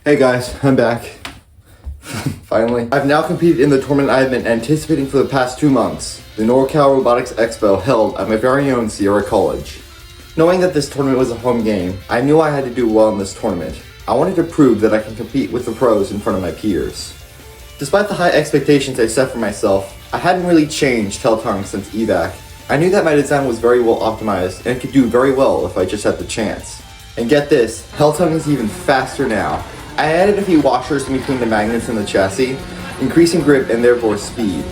Hey guys, I'm back. Finally. I've now competed in the tournament I have been anticipating for the past 2 months, the NorCal Robotics Expo held at my very own Sierra College. Knowing that this tournament was a home game, I knew I had to do well in this tournament. I wanted to prove that I can compete with the pros in front of my peers. Despite the high expectations I set for myself, I hadn't really changed HellTongue's since evac. I knew that my design was very well optimized and could do very well if I just had the chance. And get this, HellTongue is even faster now. I added a few washers in between the magnets and the chassis, increasing grip and therefore speed.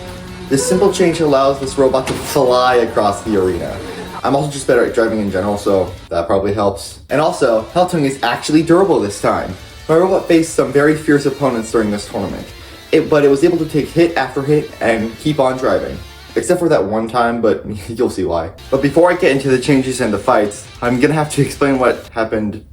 This simple change allows this robot to fly across the arena. I'm also just better at driving in general, so that probably helps. And also, HellTongue is actually durable this time. My robot faced some very fierce opponents during this tournament, but it was able to take hit after hit and keep on driving. Except for that one time, but you'll see why. But before I get into the changes and the fights, I'm gonna have to explain what happened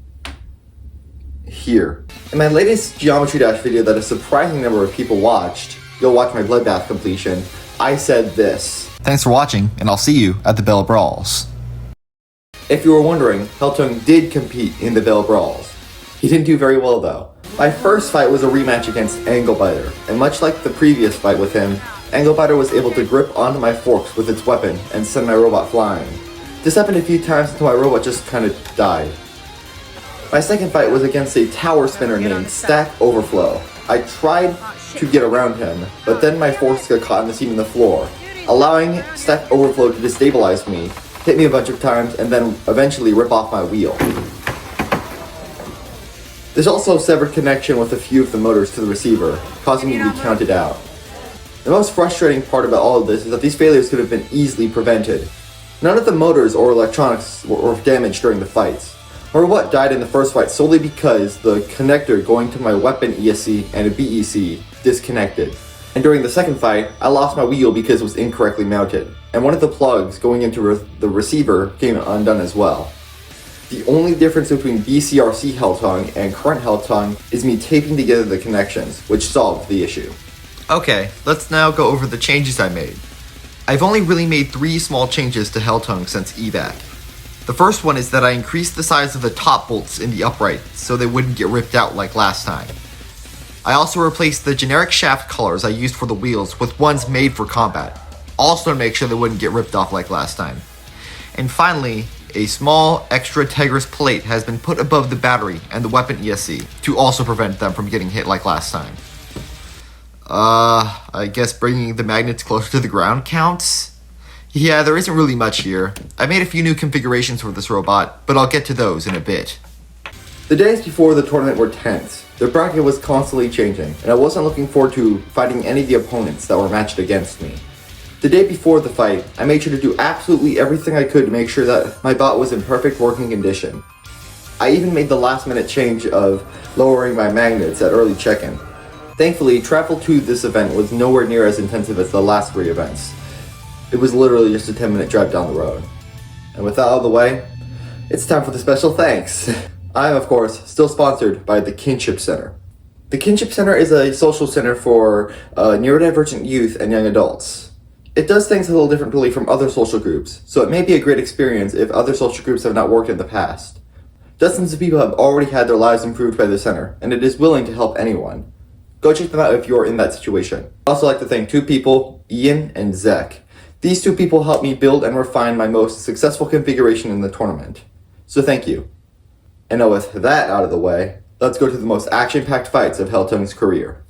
here. In my latest Geometry Dash video that a surprising number of people watched, you'll watch my Bloodbath completion, I said this. Thanks for watching, and I'll see you at the Bell Brawls. If you were wondering, HellTongue did compete in the Bell Brawls. He didn't do very well though. My first fight was a rematch against Anglebiter, and much like the previous fight with him, Anglebiter was able to grip onto my forks with its weapon and send my robot flying. This happened a few times until my robot just kinda died. My second fight was against a tower spinner named Stack Overflow. I tried to get around him, but then my forks got caught in the seam in the floor, allowing Stack Overflow to destabilize me, hit me a bunch of times, and then eventually rip off my wheel. There's also severed connection with a few of the motors to the receiver, causing me to be counted out. The most frustrating part about all of this is that these failures could have been easily prevented. None of the motors or electronics were damaged during the fights. My robot died in the first fight solely because the connector going to my weapon ESC and a BEC disconnected. And during the second fight, I lost my wheel because it was incorrectly mounted, and one of the plugs going into the receiver came undone as well. The only difference between BCRC HellTongue and current HellTongue is me taping together the connections, which solved the issue. Okay, let's now go over the changes I made. I've only really made 3 small changes to HellTongue since evac. The first one is that I increased the size of the top bolts in the upright so they wouldn't get ripped out like last time. I also replaced the generic shaft colors I used for the wheels with ones made for combat, also to make sure they wouldn't get ripped off like last time. And finally, a small extra Tegris plate has been put above the battery and the weapon ESC to also prevent them from getting hit like last time. I guess bringing the magnets closer to the ground counts? Yeah, there isn't really much here. I made a few new configurations for this robot, but I'll get to those in a bit. The days before the tournament were tense. The bracket was constantly changing, and I wasn't looking forward to fighting any of the opponents that were matched against me. The day before the fight, I made sure to do absolutely everything I could to make sure that my bot was in perfect working condition. I even made the last minute change of lowering my magnets at early check-in. Thankfully, travel to this event was nowhere near as intensive as the last 3 events. It was literally just a 10-minute drive down the road. And with that out of the way, it's time for the special thanks. I am, of course, still sponsored by the Kinship Center. The Kinship Center is a social center for neurodivergent youth and young adults. It does things a little differently from other social groups, so it may be a great experience if other social groups have not worked in the past. Dozens of people have already had their lives improved by the center, and it is willing to help anyone. Go check them out if you're in that situation. I'd also like to thank 2 people, Ian and Zach. These 2 people helped me build and refine my most successful configuration in the tournament. So thank you. And now with that out of the way, let's go to the most action-packed fights of HellTongue's career.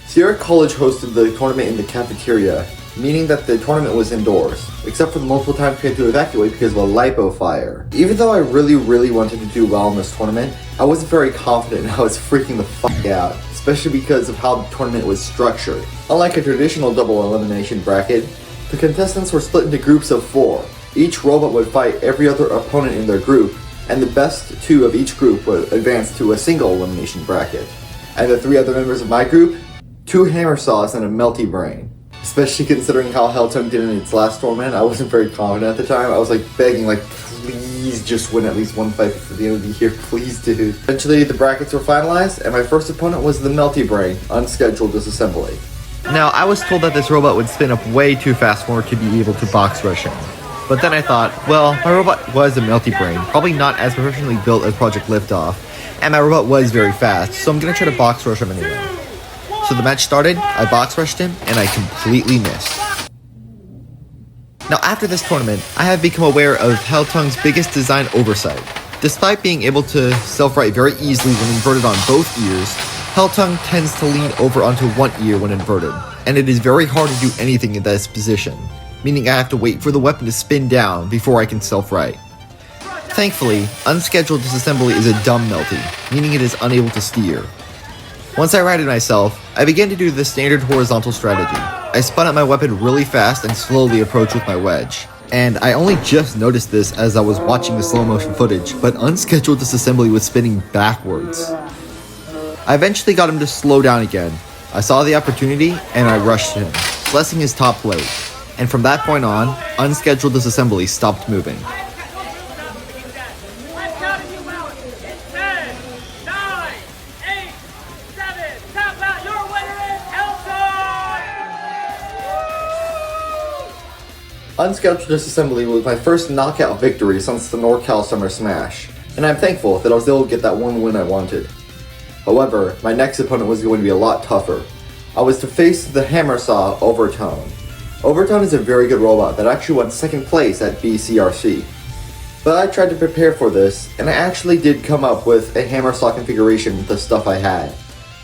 Sierra College hosted the tournament in the cafeteria, meaning that the tournament was indoors, except for the multiple times we had to evacuate because of a lipo fire. Even though I really wanted to do well in this tournament, I wasn't very confident and I was freaking the fuck out, especially because of how the tournament was structured. Unlike a traditional double elimination bracket, the contestants were split into groups of 4. Each robot would fight every other opponent in their group, and the best 2 of each group would advance to a single elimination bracket. And the 3 other members of my group, 2 hammer saws and a melty brain. Especially considering how HellTongue did in its last tournament. I wasn't very confident at the time. I was like begging, like, please just win at least one fight before the end of the year, please dude. Eventually the brackets were finalized and my first opponent was the Melty Brain, unscheduled disassembly. Now, I was told that this robot would spin up way too fast for it to be able to box rush him. But then I thought, well, my robot was a Melty Brain, probably not as professionally built as Project Liftoff, and my robot was very fast, so I'm gonna try to box rush him anyway. So the match started, I box rushed him, and I completely missed. Now after this tournament, I have become aware of HellTongue's biggest design oversight. Despite being able to self-right very easily when inverted on both ears, HellTongue tends to lean over onto one ear when inverted, and it is very hard to do anything in this position, meaning I have to wait for the weapon to spin down before I can self-right. Thankfully, unscheduled disassembly is a dumb Melty, meaning it is unable to steer. Once I righted myself, I began to do the standard horizontal strategy. I spun out my weapon really fast and slowly approached with my wedge. And I only just noticed this as I was watching the slow motion footage, but unscheduled disassembly was spinning backwards. I eventually got him to slow down again. I saw the opportunity and I rushed him, blessing his top plate. And from that point on, unscheduled disassembly stopped moving. Unscheduled disassembly was my first knockout victory since the NorCal Summer Smash, and I'm thankful that I was able to get that one win I wanted. However, my next opponent was going to be a lot tougher. I was to face the Hammer Saw Overtone. Overtone is a very good robot that actually won second place at BCRC. But I tried to prepare for this, and I actually did come up with a Hammer Saw configuration with the stuff I had.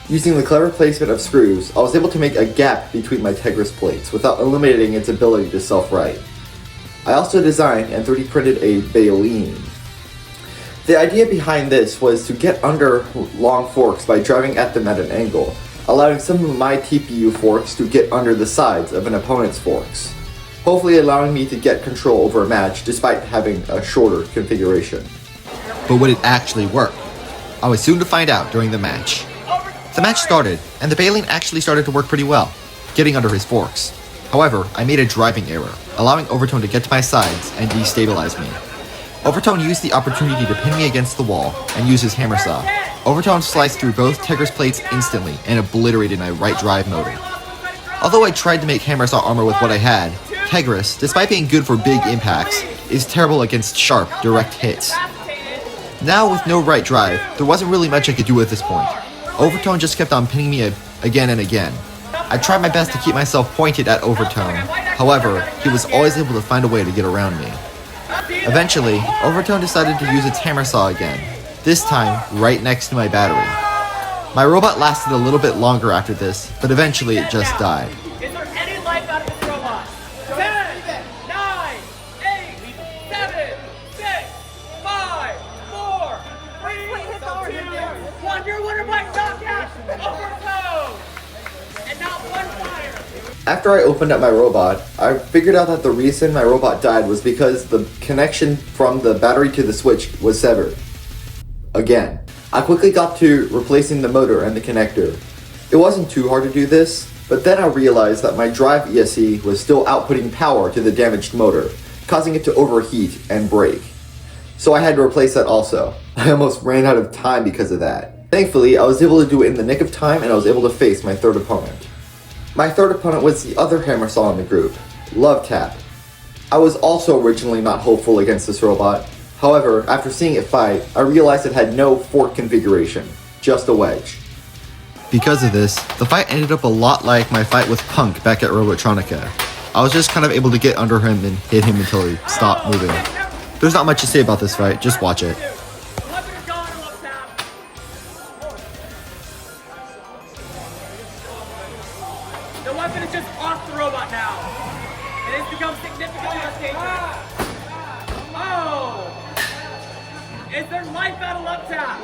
Using the clever placement of screws, I was able to make a gap between my Tegris plates without eliminating its ability to self-right. I also designed and 3D printed a baleen. The idea behind this was to get under long forks by driving at them at an angle, allowing some of my TPU forks to get under the sides of an opponent's forks, hopefully allowing me to get control over a match despite having a shorter configuration. But would it actually work? I was soon to find out during the match. The match started, and the baleen actually started to work pretty well, getting under his forks. However, I made a driving error, allowing Overtone to get to my sides and destabilize me. Overtone used the opportunity to pin me against the wall and use his hammer saw. Overtone sliced through both Tegris plates instantly and obliterated my right drive motor. Although I tried to make hammer saw armor with what I had, Tegris, despite being good for big impacts, is terrible against sharp, direct hits. Now with no right drive, there wasn't really much I could do at this point. Overtone just kept on pinning me again and again. I tried my best to keep myself pointed at Overtone, however, he was always able to find a way to get around me. Eventually, Overtone decided to use its hammer saw again, this time right next to my battery. My robot lasted a little bit longer after this, but eventually it just died. Is there any life out of this robot? 10, 9, 8, 7, 6, 5, 4, 3, 2, 1. Your winner by knockout, Overtone! And now one fire. After I opened up my robot, I figured out that the reason my robot died was because the connection from the battery to the switch was severed. Again. I quickly got to replacing the motor and the connector. It wasn't too hard to do this, but then I realized that my drive ESC was still outputting power to the damaged motor, causing it to overheat and break. So I had to replace that also. I almost ran out of time because of that. Thankfully, I was able to do it in the nick of time and I was able to face my third opponent. My third opponent was the other hammer saw in the group, Love Tap. I was also originally not hopeful against this robot. However, after seeing it fight, I realized it had no fork configuration, just a wedge. Because of this, the fight ended up a lot like my fight with Punk back at Robotronica. I was just kind of able to get under him and hit him until he stopped moving. There's not much to say about this fight, just watch it. The weapon is just off the robot now. It has become significantly less dangerous. Oh! Is there life out of Love Tap?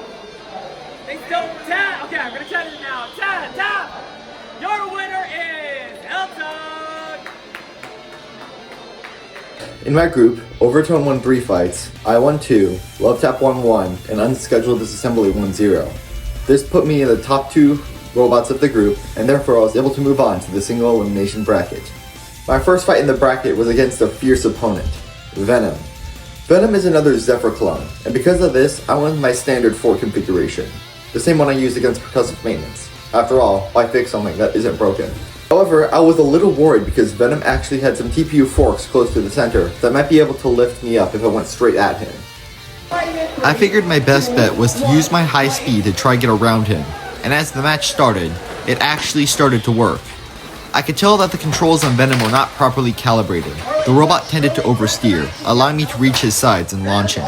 They still tap. Okay, I'm gonna try it now. Tap, tap. Your winner is HellTongue. In my group, Overtone won 3 fights, I won 2, Love Tap won 1, and Unscheduled Disassembly won 0. This put me in the top 2 robots of the group, and therefore I was able to move on to the single elimination bracket. My first fight in the bracket was against a fierce opponent, Venom. Venom is another Zephyr clone, and because of this, I went with my standard 4 configuration, the same one I used against Percussive Maintenance. After all, why fix something that isn't broken? However, I was a little worried because Venom actually had some TPU forks close to the center that might be able to lift me up if I went straight at him. I figured my best bet was to use my high speed to try and get around him, and as the match started, it actually started to work. I could tell that the controls on Venom were not properly calibrated. The robot tended to oversteer, allowing me to reach his sides and launch him.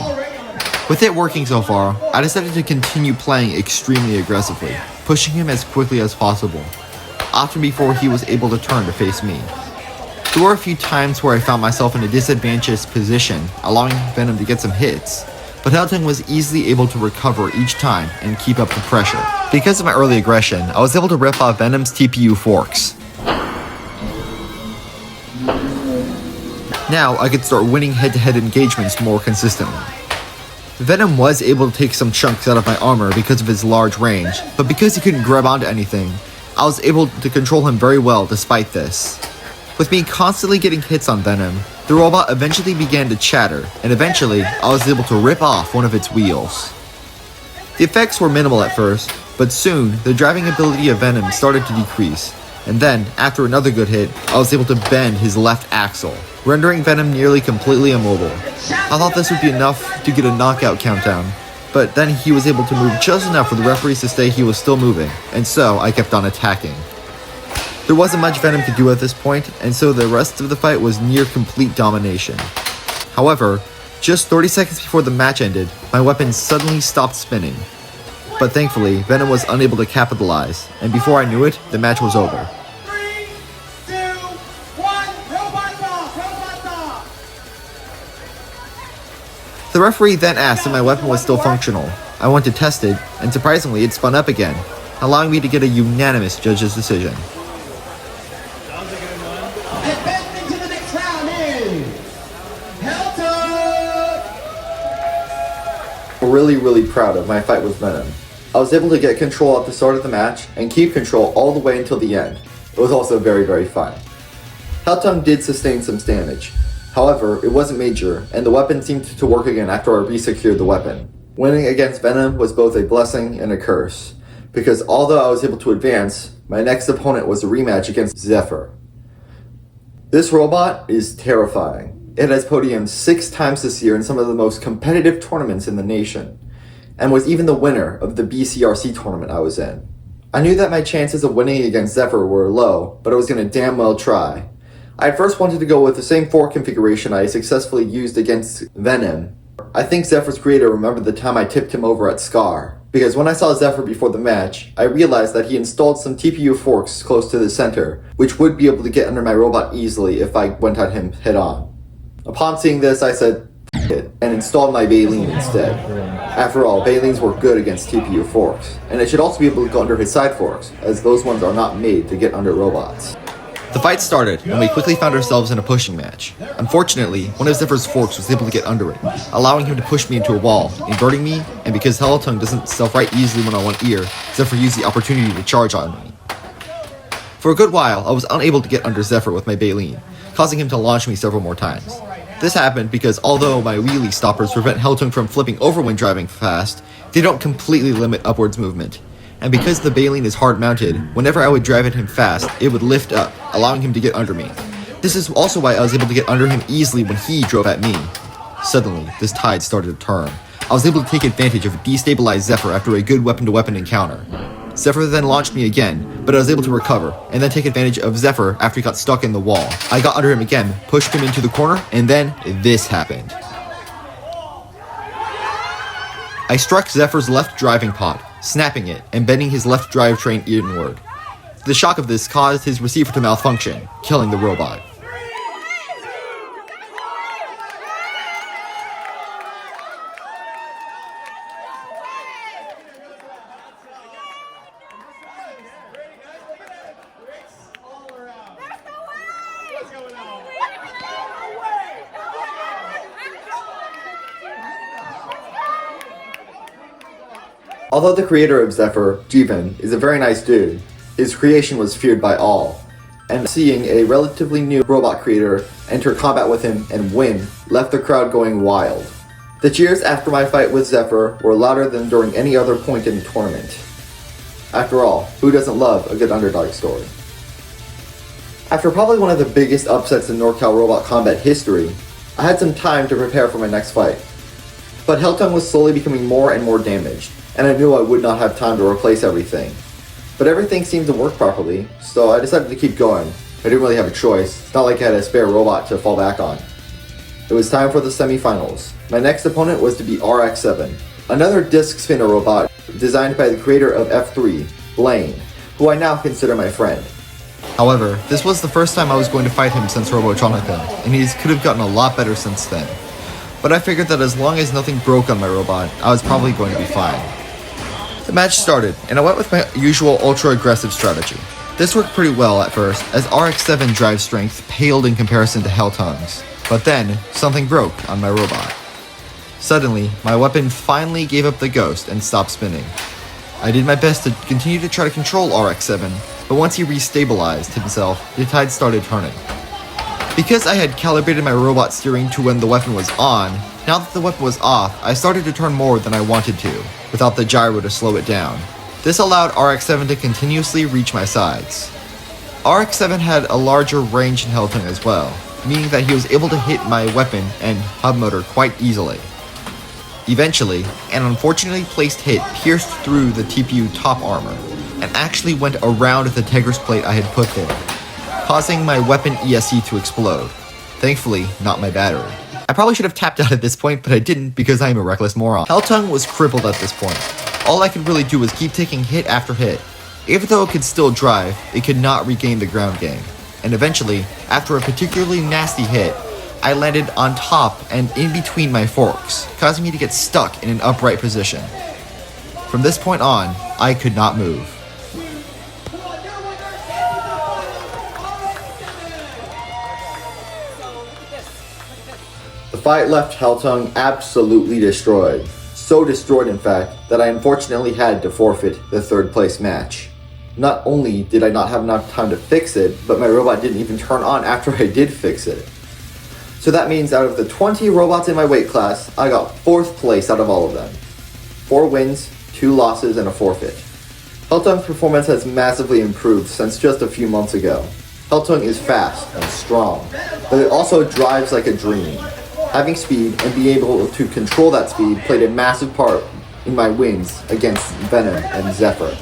With it working so far, I decided to continue playing extremely aggressively, pushing him as quickly as possible, often before he was able to turn to face me. There were a few times where I found myself in a disadvantageous position, allowing Venom to get some hits, but HellTongue was easily able to recover each time and keep up the pressure. Because of my early aggression, I was able to rip off Venom's TPU forks. Now I could start winning head-to-head engagements more consistently. Venom was able to take some chunks out of my armor because of his large range, but because he couldn't grab onto anything, I was able to control him very well despite this. With me constantly getting hits on Venom, the robot eventually began to chatter, and eventually I was able to rip off one of its wheels. The effects were minimal at first, but soon the driving ability of Venom started to decrease, and then, after another good hit, I was able to bend his left axle, rendering Venom nearly completely immobile. I thought this would be enough to get a knockout countdown, but then he was able to move just enough for the referees to say he was still moving, and so I kept on attacking. There wasn't much Venom could do at this point, and so the rest of the fight was near complete domination. However, just 30 seconds before the match ended, my weapon suddenly stopped spinning. But thankfully, Venom was unable to capitalize, and before I knew it, the match was over. 3, 2, 1, robot ball! The referee then asked if my weapon was still functional. I went to test it, and surprisingly it spun up again, allowing me to get a unanimous judge's decision. Advancing to the next round is HellTongue! I'm really proud of my fight with Venom. I was able to get control at the start of the match and keep control all the way until the end. It was also very fun. HellTongue did sustain some damage. However, it wasn't major, and the weapon seemed to work again after I resecured the weapon. Winning against Venom was both a blessing and a curse, because although I was able to advance, my next opponent was a rematch against Zephyr. This robot is terrifying. It has podiumed 6 times this year in some of the most competitive tournaments in the nation, and was even the winner of the BCRC tournament I was in. I knew that my chances of winning against Zephyr were low, but I was going to damn well try. I at first wanted to go with the same 4 configuration I successfully used against Venom. I think Zephyr's creator remembered the time I tipped him over at Scar, because when I saw Zephyr before the match, I realized that he installed some TPU forks close to the center, which would be able to get under my robot easily if I went at him head on. Upon seeing this, I said, "F it," and installed my Baleen instead. After all, Baleens work good against TPU forks, and it should also be able to go under his side forks, as those ones are not made to get under robots. The fight started, and we quickly found ourselves in a pushing match. Unfortunately, one of Zephyr's forks was able to get under it, allowing him to push me into a wall, inverting me, and because HellTongue doesn't self-right easily when on one ear, Zephyr used the opportunity to charge on me. For a good while, I was unable to get under Zephyr with my Baleen, causing him to launch me several more times. This happened because although my wheelie stoppers prevent HellTongue from flipping over when driving fast, they don't completely limit upwards movement. And because the Baleen is hard mounted, whenever I would drive at him fast, it would lift up, allowing him to get under me. This is also why I was able to get under him easily when he drove at me. Suddenly, this tide started to turn. I was able to take advantage of a destabilized Zephyr after a good weapon-to-weapon encounter. Zephyr then launched me again, but I was able to recover, and then take advantage of Zephyr after he got stuck in the wall. I got under him again, pushed him into the corner, and then this happened. I struck Zephyr's left driving pod, snapping it and bending his left drivetrain inward. The shock of this caused his receiver to malfunction, killing the robot. Although the creator of Zephyr, Jeevan, is a very nice dude, his creation was feared by all. and seeing a relatively new robot creator enter combat with him and win left the crowd going wild. The cheers after my fight with Zephyr were louder than during any other point in the tournament. After all, who doesn't love a good underdog story? After probably one of the biggest upsets in NorCal robot combat history, I had some time to prepare for my next fight. But HellTongue was slowly becoming more and more damaged, and I knew I would not have time to replace everything. But everything seemed to work properly, so I decided to keep going. I didn't really have a choice. It's not like I had a spare robot to fall back on. It was time for the semifinals. My next opponent was to be RX-7, another disc spinner robot designed by the creator of F3, Blaine, who I now consider my friend. However, this was the first time I was going to fight him since Robotics, and he could have gotten a lot better since then. But I figured that as long as nothing broke on my robot, I was probably going to be fine. The match started, and I went with my usual ultra-aggressive strategy. This worked pretty well at first, as RX-7 drive strength paled in comparison to HellTongue's. But then, something broke on my robot. Suddenly, my weapon finally gave up the ghost and stopped spinning. I did my best to continue to try to control RX-7, but once he restabilized himself, the tide started turning. Because I had calibrated my robot steering to when the weapon was on, now that the weapon was off, I started to turn more than I wanted to, without the gyro to slow it down. This allowed RX-7 to continuously reach my sides. RX-7 had a larger range in HellTongue as well, meaning that he was able to hit my weapon and hub motor quite easily. Eventually, an unfortunately placed hit pierced through the TPU top armor, and actually went around the Tigris plate I had put there, causing my weapon ESC to explode. Thankfully, not my battery. I probably should have tapped out at this point, but I didn't because I am a reckless moron. HellTongue was crippled at this point. All I could really do was keep taking hit after hit. Even though it could still drive, it could not regain the ground game. And eventually, after a particularly nasty hit, I landed on top and in between my forks, causing me to get stuck in an upright position. From this point on, I could not move. The fight left HellTongue absolutely destroyed. So destroyed, in fact, that I unfortunately had to forfeit the third place match. Not only did I not have enough time to fix it, but my robot didn't even turn on after I did fix it. So that means out of the 20 robots in my weight class, I got 4th place out of all of them. 4 wins, 2 losses, and a forfeit. HellTongue's performance has massively improved since just a few months ago. HellTongue is fast and strong, but it also drives like a dream. Having speed and being able to control that speed played a massive part in my wins against Venom and Zephyr.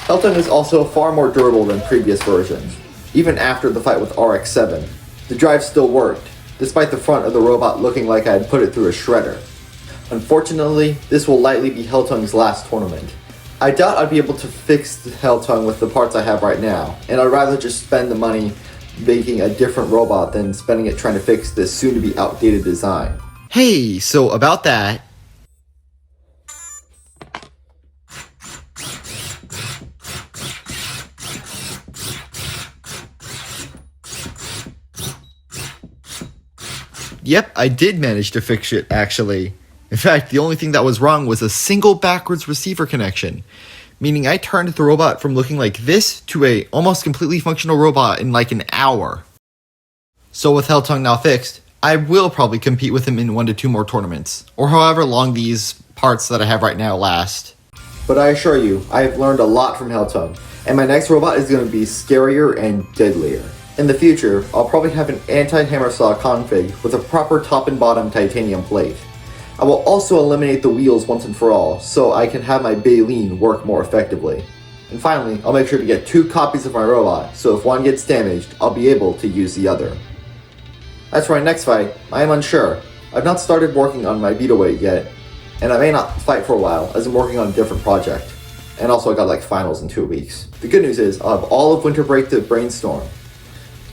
HellTongue is also far more durable than previous versions. Even after the fight with RX-7, the drive still worked, despite the front of the robot looking like I had put it through a shredder. Unfortunately, this will likely be HellTongue's last tournament. I doubt I'd be able to fix HellTongue with the parts I have right now, and I'd rather just spend the money making a different robot than spending it trying to fix this soon-to-be outdated design. Hey, so about that... Yep, I did manage to fix it, actually. In fact, the only thing that was wrong was a single backwards receiver connection, meaning I turned the robot from looking like this to a almost completely functional robot in like an hour. So with HellTongue now fixed, I will probably compete with him in 1 to 2 more tournaments, or however long these parts that I have right now last. But I assure you, I have learned a lot from HellTongue, and my next robot is going to be scarier and deadlier. In the future, I'll probably have an anti-hammer saw config with a proper top and bottom titanium plate. I will also eliminate the wheels once and for all, so I can have my baleen work more effectively. And finally, I'll make sure to get 2 copies of my robot, so if one gets damaged, I'll be able to use the other. As for my next fight, I am unsure. I've not started working on my beta weight yet, and I may not fight for a while, as I'm working on a different project. And also I got like finals in 2 weeks. The good news is, I'll have all of winter break to brainstorm.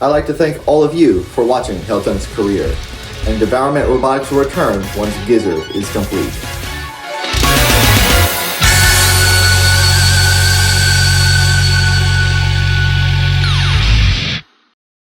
I'd like to thank all of you for watching HellTongue's career, and Devourment Robotics will return once Gizzard is complete.